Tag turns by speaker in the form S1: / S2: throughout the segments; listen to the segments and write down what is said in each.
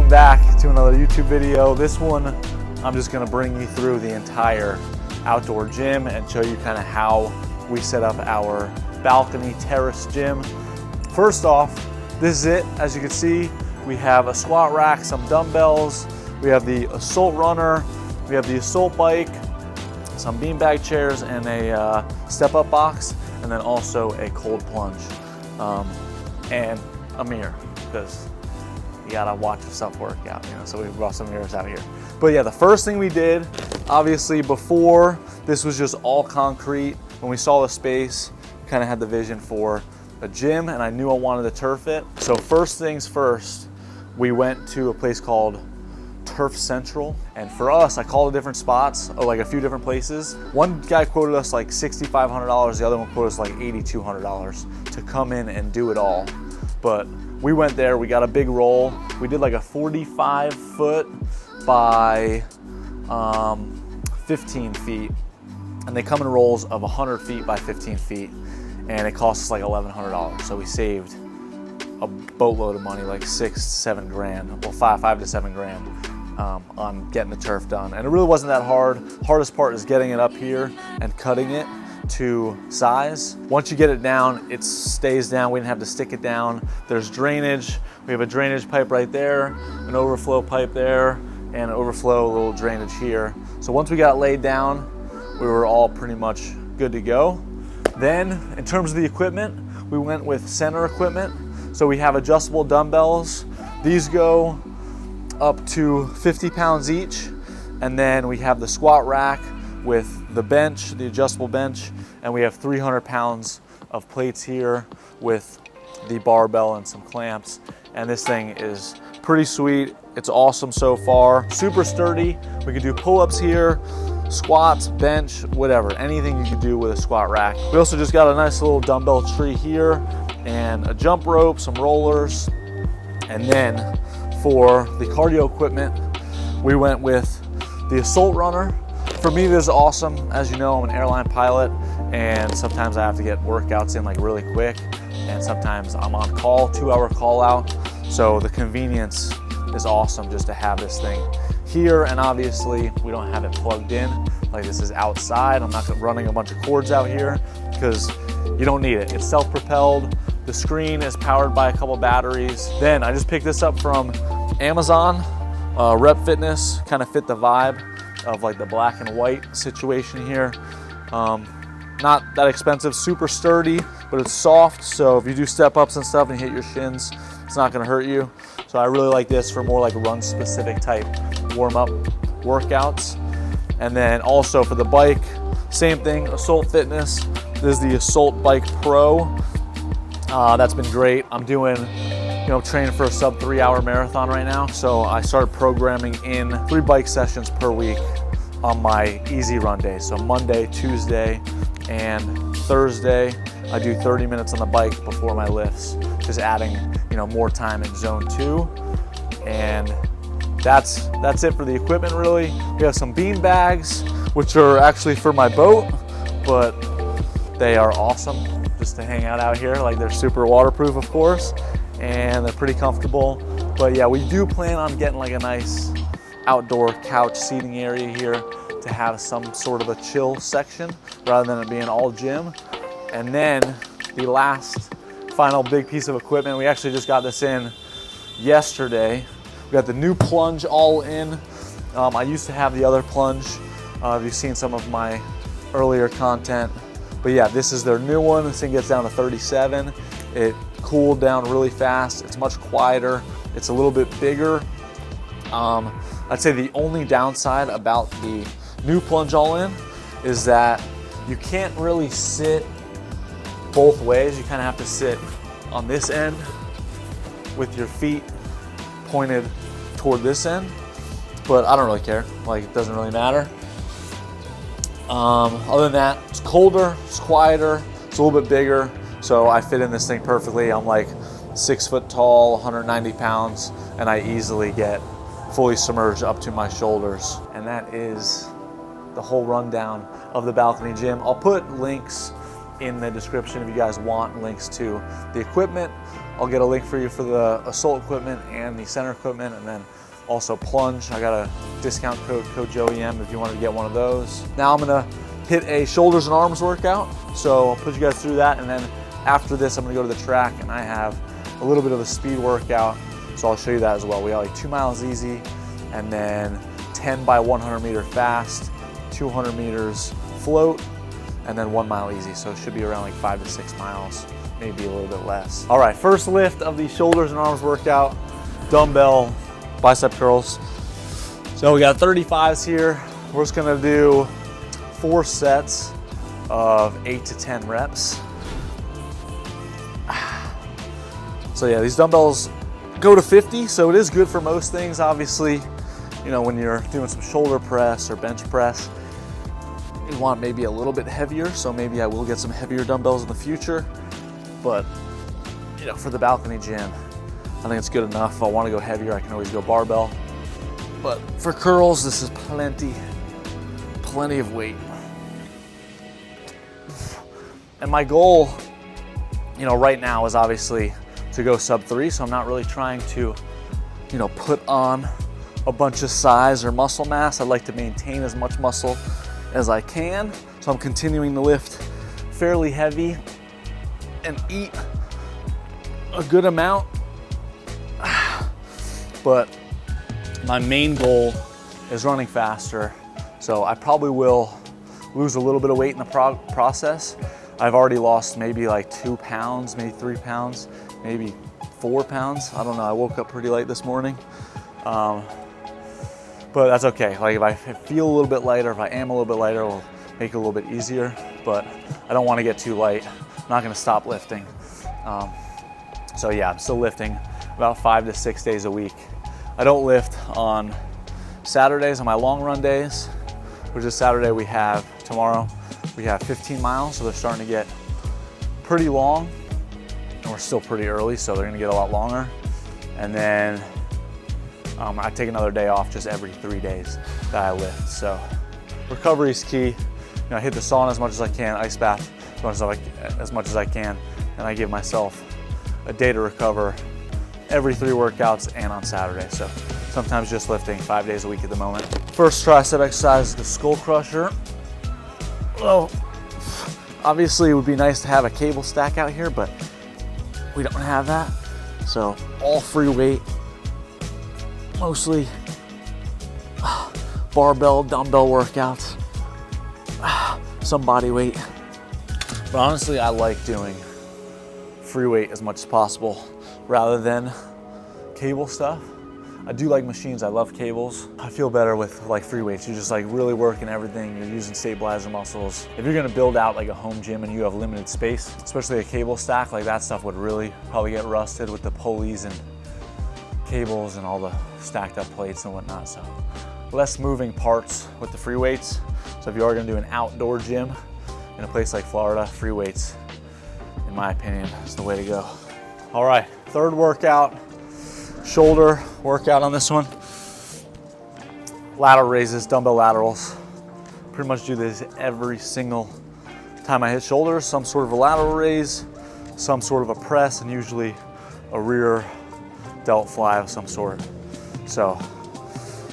S1: Welcome back to another YouTube video. This one, I'm just gonna bring you through the entire outdoor gym and show you kind of how we set up our balcony terrace gym. First off, this is it. As you can see, we have a squat rack, some dumbbells, we have the assault runner, we have the assault bike, some beanbag chairs, and a step-up box, and then also a cold plunge, and a mirror, because you gotta watch yourself work out, you know, so we brought some mirrors out here. But yeah, the first thing we did, obviously before, this was just all concrete. When we saw the space, kind of had the vision for a gym, and I knew I wanted to turf it. So first things first, we went to a place called Turf Central, and for us, I called different spots, like a few different places. One guy quoted us like $6,500, the other one quoted us like $8,200 to come in and do it all. But we went there, we got a big roll. We did like a 45 foot by 15 feet, and they come in rolls of 100 feet by 15 feet, and it cost us like $1,100. So we saved a boatload of money, like 6 to 7 grand, well, five to 7 grand. On getting the turf done. And it really wasn't that hard. Hardest part is getting it up here and cutting it to size. Once you get it down, it stays down. We didn't have to stick it down. There's drainage. We have a drainage pipe right there, an overflow pipe there, and an overflow little drainage here. So once we got laid down, we were all pretty much good to go. Then in terms of the equipment, we went with Centr equipment. So we have adjustable dumbbells. These go up to 50 pounds each, and then we have the squat rack with the bench, the adjustable bench, and we have 300 pounds of plates here with the barbell and some clamps, and this thing is pretty sweet. It's awesome so far, super sturdy. We can do pull-ups here, squats, bench, whatever, anything you can do with a squat rack. We also just got a nice little dumbbell tree here and a jump rope, some rollers, and then for the cardio equipment, we went with the assault runner. For me, this is awesome. As you know, I'm an airline pilot, and sometimes I have to get workouts in like really quick, and sometimes I'm on call, 2-hour call out. So the convenience is awesome just to have this thing here, and obviously we don't have it plugged in. Like, this is outside. I'm not running a bunch of cords out here because you don't need it. It's self-propelled. The screen is powered by a couple batteries. Then I just picked this up from Amazon. Rep Fitness kind of fit the vibe of like the black and white situation here. Not that expensive, super sturdy, but it's soft. So if you do step ups and stuff and hit your shins, it's not gonna hurt you. So I really like this for more like run specific type warm up workouts. And then also for the bike, same thing, Assault Fitness. This is the Assault Bike Pro. That's been great. I'm doing, training for a sub 3-hour marathon right now. So I started programming in 3 bike sessions per week on my easy run days. So Monday, Tuesday, and Thursday, I do 30 minutes on the bike before my lifts, just adding, more time in zone 2. And that's it for the equipment really. We have some bean bags, which are actually for my boat, but they are awesome just to hang out here. Like, they're super waterproof, of course, and they're pretty comfortable. But yeah, we do plan on getting like a nice outdoor couch seating area here to have some sort of a chill section rather than it being all gym. And then the last final big piece of equipment, we actually just got this in yesterday. We got the new Plunge all in. I used to have the other Plunge. You've seen some of my earlier content. But yeah, this is their new one. This thing gets down to 37. It cooled down really fast. It's much quieter. It's a little bit bigger. I'd say the only downside about the new Plunge all-in is that you can't really sit both ways. You kind of have to sit on this end with your feet pointed toward this end. But I don't really care. Like, it doesn't really matter. Other than that, it's colder, it's quieter, it's a little bit bigger, so I fit in this thing perfectly. I'm like 6 foot tall, 190 pounds, and I easily get fully submerged up to my shoulders. And that is the whole rundown of the balcony gym. I'll put links in the description if you guys want links to the equipment. I'll get a link for you for the Assault equipment and the Centr equipment, and then also Plunge. I got a discount code JOEYM if you wanted to get one of those. Now I'm gonna hit a shoulders and arms workout. So I'll put you guys through that, and then after this I'm gonna go to the track and I have a little bit of a speed workout. So I'll show you that as well. We got like 2 miles easy, and then 10 by 100 meter fast, 200 meters float, and then 1 mile easy. So it should be around like 5 to 6 miles, maybe a little bit less. All right, first lift of the shoulders and arms workout, dumbbell bicep curls. So we got 35s here. We're just gonna do 4 sets of 8 to 10 reps. So yeah, these dumbbells go to 50, so it is good for most things. Obviously, you know, when you're doing some shoulder press or bench press, you want maybe a little bit heavier, so maybe I will get some heavier dumbbells in the future. But, you know, for the balcony gym, I think it's good enough. If I want to go heavier, I can always go barbell. But for curls, this is plenty of weight. And my goal, you know, right now is obviously to go sub 3, so I'm not really trying to, you know, put on a bunch of size or muscle mass. I'd like to maintain as much muscle as I can. So I'm continuing to lift fairly heavy and eat a good amount. But my main goal is running faster. So I probably will lose a little bit of weight in the process. I've already lost maybe like 2 pounds, maybe 3 pounds, maybe 4 pounds. I don't know, I woke up pretty late this morning. But that's okay. Like if I feel a little bit lighter, if I am a little bit lighter, it'll make it a little bit easier, but I don't want to get too light. I'm not gonna stop lifting. So yeah, I'm still lifting about 5 to 6 days a week. I don't lift on Saturdays, on my long run days, which is Saturday tomorrow, we have 15 miles, so they're starting to get pretty long, and we're still pretty early, so they're gonna get a lot longer. And then I take another day off just every 3 days that I lift. So recovery is key. You know, I hit the sauna as much as I can, ice bath as much as I can, and I give myself a day to recover every 3 workouts and on Saturday. So sometimes just lifting 5 days a week at the moment. First tricep exercise is the skull crusher. Well, obviously it would be nice to have a cable stack out here, but we don't have that. So all free weight, mostly barbell, dumbbell workouts, some body weight. But honestly, I like doing free weight as much as possible rather than cable stuff. I do like machines, I love cables. I feel better with like free weights. You're just like really working everything. You're using stabilizer muscles. If you're gonna build out like a home gym and you have limited space, especially a cable stack, like that stuff would really probably get rusted with the pulleys and cables and all the stacked up plates and whatnot. So less moving parts with the free weights. So if you are gonna do an outdoor gym in a place like Florida, free weights, in my opinion, is the way to go. All right, third workout, shoulder workout on this one. Lateral raises, dumbbell laterals. Pretty much do this every single time I hit shoulders, some sort of a lateral raise, some sort of a press, and usually a rear delt fly of some sort. So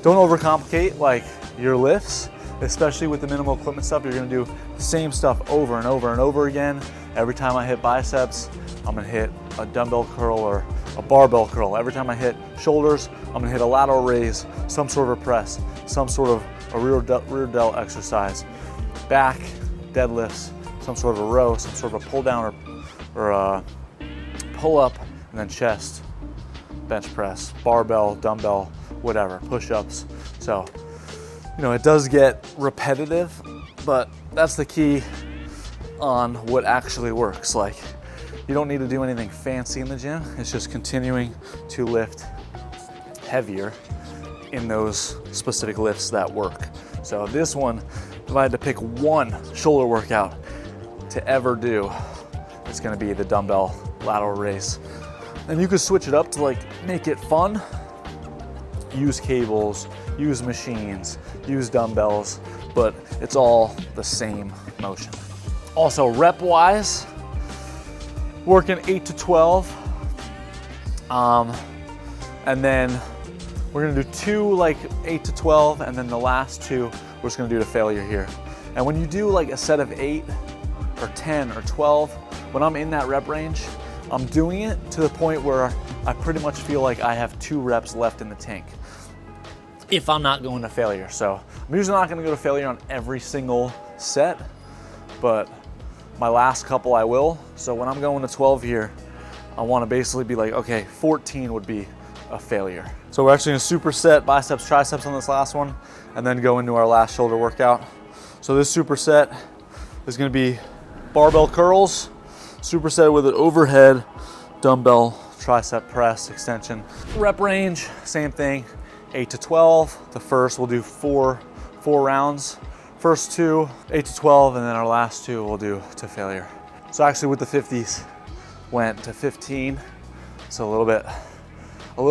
S1: don't overcomplicate like your lifts, especially with the minimal equipment stuff. You're gonna do the same stuff over and over and over again. Every time I hit biceps, I'm gonna hit a dumbbell curl or a barbell curl. Every time I hit shoulders, I'm gonna hit a lateral raise, some sort of a press, some sort of a rear delt exercise. Back, deadlifts, some sort of a row, some sort of a pull down or a pull up, and then chest, bench press, barbell, dumbbell, whatever, push-ups. So, you know, it does get repetitive, but that's the key on what actually works. Like, you don't need to do anything fancy in the gym. It's just continuing to lift heavier in those specific lifts that work. So this one, if I had to pick one shoulder workout to ever do, it's gonna be the dumbbell lateral raise. And you could switch it up to like make it fun. Use cables, use machines, use dumbbells, but it's all the same motion. Also rep wise, working 8 to 12. And then we're gonna do 2 like 8 to 12, and then the last 2, we're just gonna do to failure here. And when you do like a set of 8 or 10 or 12, when I'm in that rep range, I'm doing it to the point where I pretty much feel like I have 2 reps left in the tank if I'm not going to failure. So I'm usually not gonna go to failure on every single set, but my last couple I will. So when I'm going to 12 here, I wanna basically be like, okay, 14 would be a failure. So we're actually gonna superset biceps, triceps on this last one, and then go into our last shoulder workout. So this superset is gonna be barbell curls, superset with an overhead dumbbell tricep press extension. Rep range, same thing, 8 to 12. The first we'll do four rounds. First 2, 8 to 12, and then our last 2 we'll do to failure. So actually with the 50s, went to 15. So a little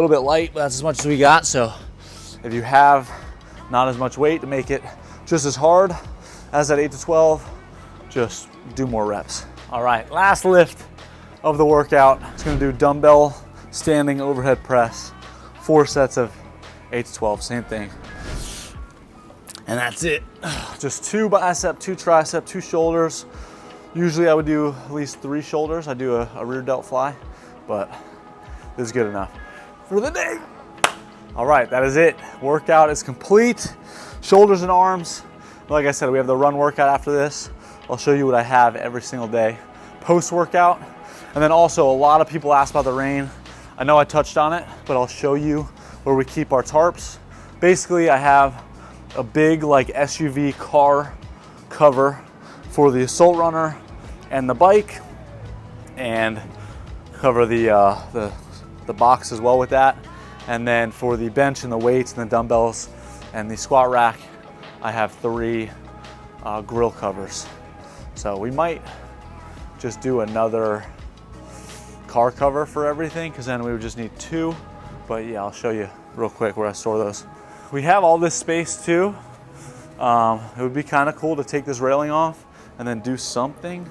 S1: bit light, but that's as much as we got. So if you have not as much weight to make it just as hard as that 8 to 12, just do more reps. All right, last lift of the workout. It's gonna do dumbbell standing overhead press, 4 sets of 8 to 12, same thing. And that's it. Just 2 bicep, 2 tricep, 2 shoulders. Usually I would do at least 3 shoulders. I do a rear delt fly, but this is good enough for the day. All right, that is it. Workout is complete. Shoulders and arms. Like I said, we have the run workout after this. I'll show you what I have every single day post-workout. And then also a lot of people ask about the rain. I know I touched on it, but I'll show you where we keep our tarps. Basically, I have a big like SUV car cover for the assault runner and the bike, and cover the box as well with that. And then for the bench and the weights and the dumbbells and the squat rack, I have 3 grill covers. So we might just do another car cover for everything, because then we would just need 2. But yeah, I'll show you real quick where I store those. We have all this space too. It would be kind of cool to take this railing off and then do something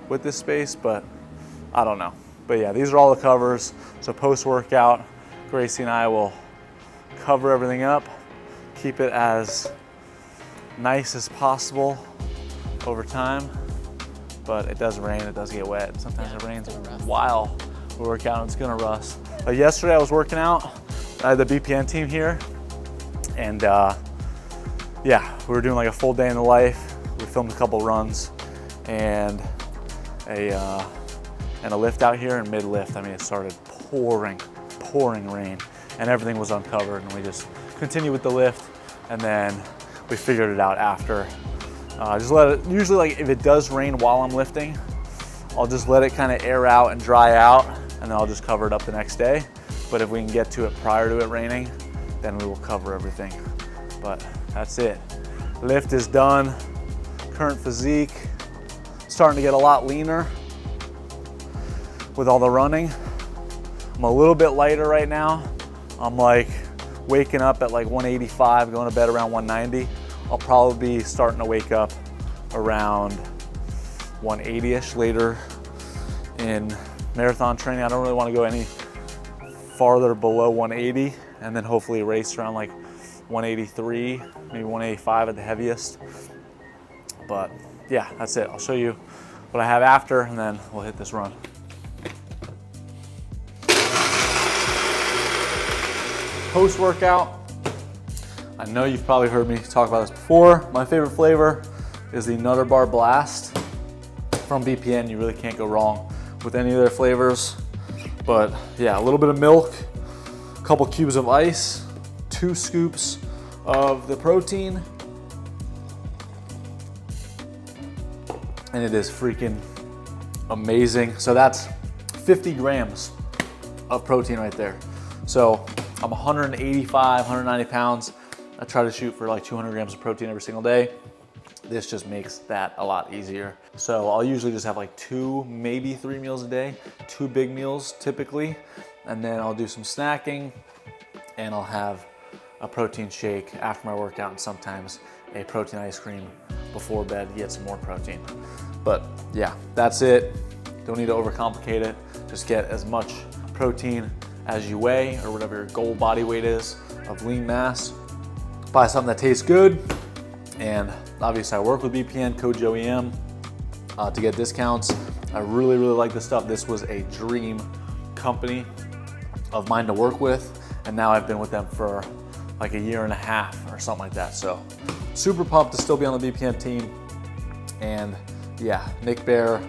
S1: with this space, but I don't know. But yeah, these are all the covers. So post-workout, Gracie and I will cover everything up, keep it as nice as possible over time. But it does rain, it does get wet. Sometimes it rains while we work out and it's gonna rust. Yesterday I was working out. I had the BPN team here, and yeah, we were doing like a full day in the life. We filmed a couple runs and a lift out here. And mid-lift, I mean, it started pouring rain, and everything was uncovered. And we just continued with the lift, and then we figured it out after. Just let it, usually like if it does rain while I'm lifting, I'll just let it kind of air out and dry out, and then I'll just cover it up the next day. But if we can get to it prior to it raining, then we will cover everything. But that's it. Lift is done. Current physique, starting to get a lot leaner with all the running. I'm a little bit lighter right now. I'm like waking up at like 185, going to bed around 190. I'll probably be starting to wake up around 180-ish later in marathon training. I don't really want to go any farther below 180, and then hopefully race around like 183, maybe 185 at the heaviest. But yeah, that's it. I'll show you what I have after, and then we'll hit this run. Post-workout, I know you've probably heard me talk about this before. My favorite flavor is the Nutter Bar Blast from BPN. You really can't go wrong with any of their flavors. But yeah, a little bit of milk, a couple cubes of ice, 2 scoops of the protein, and it is freaking amazing. So that's 50 grams of protein right there. So I'm 185, 190 pounds. I try to shoot for like 200 grams of protein every single day. This just makes that a lot easier. So I'll usually just have like 2, maybe 3 meals a day, 2 big meals typically, and then I'll do some snacking, and I'll have a protein shake after my workout, and sometimes a protein ice cream before bed, get some more protein. But yeah, that's it. Don't need to overcomplicate it. Just get as much protein as you weigh, or whatever your goal body weight is of lean mass. Buy something that tastes good. And obviously I work with BPN, code JOEYM to get discounts. I really like this stuff. This was a dream company of mine to work with, and now I've been with them for like a year and a half or something like that. So super pumped to still be on the BPN team. And yeah, Nick Bear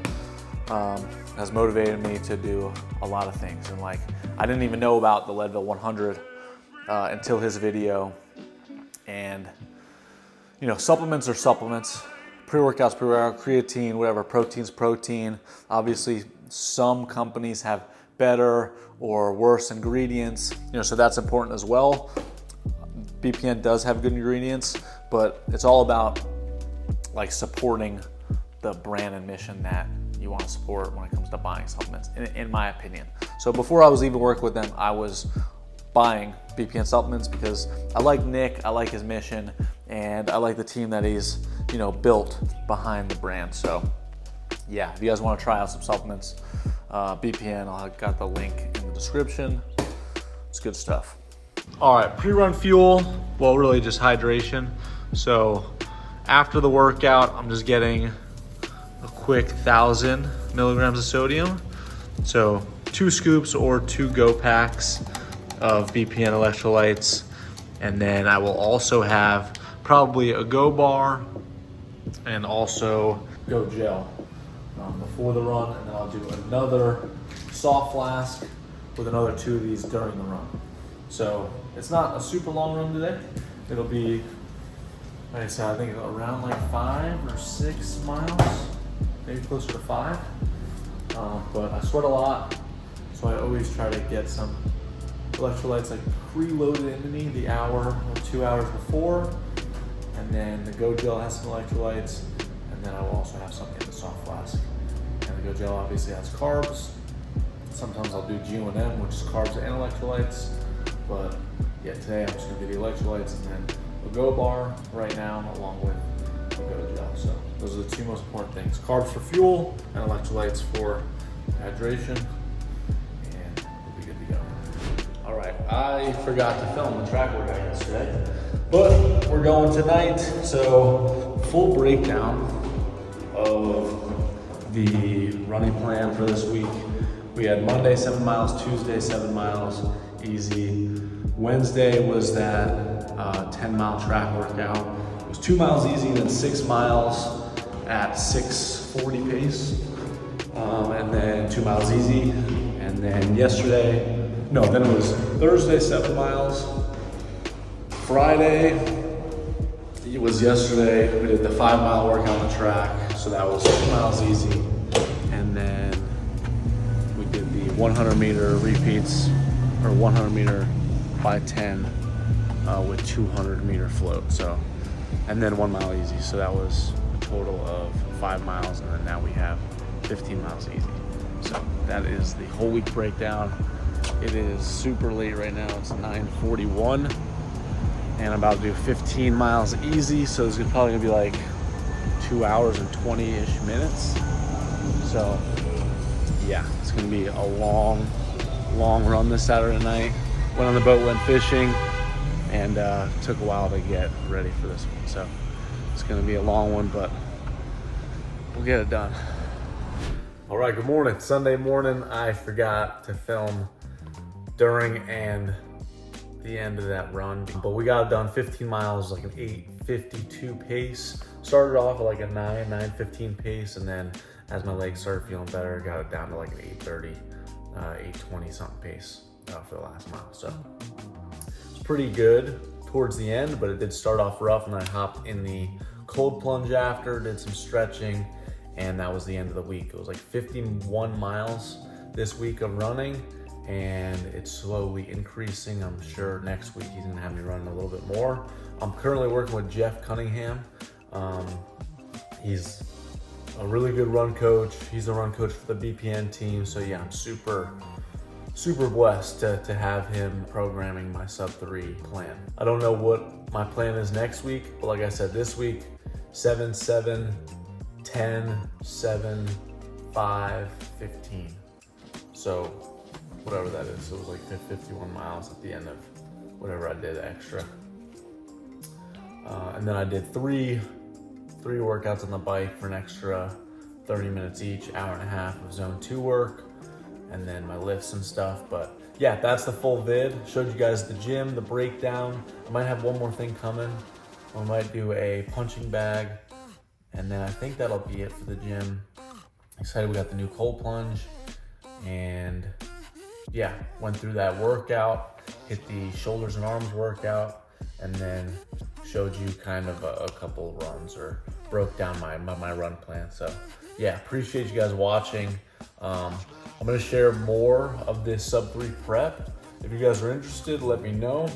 S1: has motivated me to do a lot of things. And like, I didn't even know about the Leadville 100 until his video. And you know, supplements are supplements. Pre-workout's pre-workout, creatine, whatever, protein's protein. Obviously, some companies have better or worse ingredients, you know, so that's important as well. BPN does have good ingredients, but it's all about like supporting the brand and mission that you want to support when it comes to buying supplements, in my opinion. So before I was even working with them, I was buying BPN supplements because I like Nick, I like his mission, and I like the team that he's, you know, built behind the brand. So yeah, if you guys want to try out some supplements, BPN, I've got the link in the description. It's good stuff. All right, pre-run fuel, well, really just hydration. So after the workout, I'm just getting a quick 1,000 milligrams of sodium. So 2 scoops or 2 go packs of BPN electrolytes. And then I will also have probably a go bar and also go gel before the run. And then I'll do another soft flask with another 2 of these during the run. So it's not a super long run today. It'll be, like I said, I think around like 5 or 6 miles, maybe closer to 5. But I sweat a lot, so I always try to get some electrolytes like preloaded into me the hour or 2 hours before. And then the Go Gel has some electrolytes, and then I will also have something in the soft flask. And the Go Gel obviously has carbs. Sometimes I'll do GOEYM, which is carbs and electrolytes. But yeah, today I'm just gonna do the electrolytes and then a Go Bar right now, along with the Go Gel. So those are the 2 most important things: carbs for fuel and electrolytes for hydration. And we'll be good to go. All right, I forgot to film the track workout yesterday, but we're going tonight. So full breakdown of the running plan for this week. We had Monday 7 miles, Tuesday 7 miles, easy. Wednesday was that 10-mile track workout. It was 2 miles easy, then 6 miles at 6:40 pace, and then 2 miles easy. And then then it was Thursday 7 miles. Friday, it was yesterday, we did the 5-mile workout on the track, so that was 2 miles easy. And then we did the 100-meter repeats, or 100-meter by 10 with 200-meter float. So, and then 1 mile easy. So that was a total of 5 miles, and then now we have 15 miles easy. So that is the whole week breakdown. It is super late right now. It's 9:41, and I'm about to do 15 miles easy. So it's probably gonna be like 2 hours and 20-ish minutes. So yeah, it's gonna be a long run this Saturday night. Went on the boat, went fishing, and took a while to get ready for this one. So it's gonna be a long one, but we'll get it done. All right, good morning. Sunday morning, I forgot to film during and the end of that run, but we got it done. 15 miles, like an 8:52 pace. Started off at like a 9:15 pace, and then as my legs started feeling better, got it down to like an 8:30, 8:20 something pace for the last mile. So it's pretty good towards the end, but it did start off rough, and I hopped in the cold plunge after, did some stretching, and that was the end of the week. It was like 51 miles this week of running, and it's slowly increasing. I'm sure next week he's gonna have me running a little bit more. I'm currently working with Jeff Cunningham. He's a really good run coach. He's the run coach for the BPN team. So yeah, I'm super blessed to have him programming my sub-3 plan. I don't know what my plan is next week, but like I said, this week,
S2: 7, 7, 10, 7, 5, 15. So whatever that is, so it was like 51 miles at the end of whatever I did extra. And then I did three workouts on the bike for an extra 30 minutes each, hour and a half of zone 2 work, and then my lifts and stuff. But yeah, that's the full vid. Showed you guys the gym, the breakdown. I might have one more thing coming. I might do a punching bag, and then I think that'll be it for the gym. Excited we got the new cold plunge, and yeah, went through that workout, hit the shoulders and arms workout, and then showed you kind of a couple runs, or broke down my run plan. So yeah, appreciate you guys watching. I'm gonna share more of this sub 3 prep. If you guys are interested, let me know.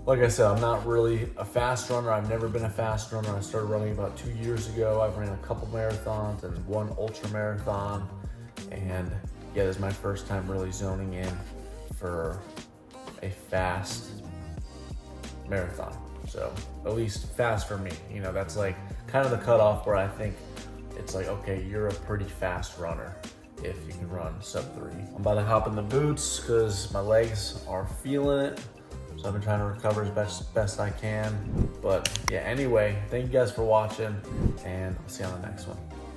S2: Like I said, I'm not really a fast runner. I've never been a fast runner. I started running about 2 years ago. I've ran a couple marathons and 1 ultra marathon. And yeah, this is my first time really zoning in for a fast marathon. So at least fast for me, you know, that's like kind of the cutoff where I think it's like, okay, you're a pretty fast runner if you can run sub 3. I'm about to hop in the boots because my legs are feeling it. So I've been trying to recover as best I can. But yeah, anyway, thank you guys for watching, and I'll see you on the next one.